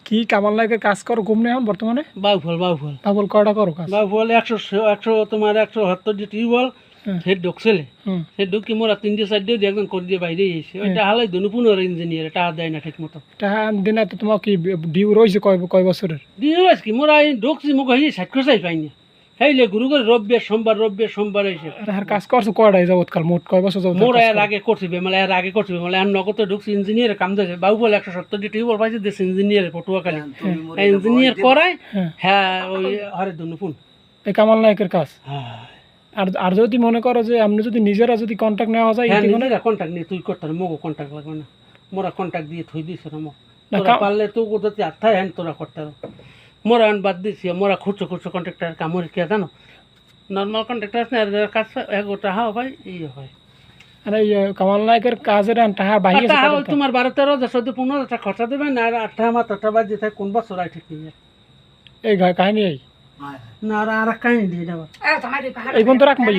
কি কামাল নায়কের কাজ করো ঘুমনে এখন বর্তমানে? বাউফল বাবুল কয়টা করো কাজ? বাউফল 100 তোমার 170 যে টিউবওয়েল সে ঢুকছিলে সে ঢুকি মোরা 3-4 দিয়ে একজন করে দিয়ে বাইরে এসে ওইটা হালাই ধনু 15 ইঞ্জিনিয়ার টাকা দেয় না ঠিক মতো টাকা দিনে তো তোমার কি ডিউ রয়েছে কয় বছরের? দিয়ে কি মোরা ঢুকছি মুখ হয়ে 60 চাই পাইনি খাইলে গুরু করে রবিবার সোমবার এসে আর কাজ করছো কয়টাই যাবৎকাল মোট কয় বছর যাবত? মোরা এর আগে করছি বেমালে আর নগদ ঢুকছি ইঞ্জিনিয়ারের কাম দিয়েছে বাউফল 170 যে টিউবওয়েল পাইছে দেশ ইঞ্জিনিয়ারের পটুয়াখালী ইঞ্জিনিয়ার করায় হ্যাঁ ওই হরে ধনু ফোন এই কামাল নায়কের কাজ। হ্যাঁ আর যদি মনে করো যে আপনি যদি নিজেরা যদি কন্ট্যাক্ট নেওয়া যায় কন্ট্যাক্ট নিয়ে তুই করতে মোগো কন্ট্যাক্ট লাগবে না মোরা কন্ট্যাক্ট দিয়ে থই দিছ না তোরা পারলে তো কোথাতে আত্মায় হ্যান তোরা করতে মোরা বাদ দিছি মোরা খুচো কন্ট্রাক্টার কামড় কে জানো নর্মাল কন্ট্রাক্টার আছে না কাজ এগোটা হাও ভাই এই হয় আর এই কামাল নায়কের কাজের টাকার বাইরে তোমার 12-13 14-15 খরচা দেবে না আর 8 মাস 8 বাজে থাকে কোন বছর আই ঠিক নেই এই কাহিনী এই না আর কাহিনী দিয়ে যাবো এই বন্ধু রাখবো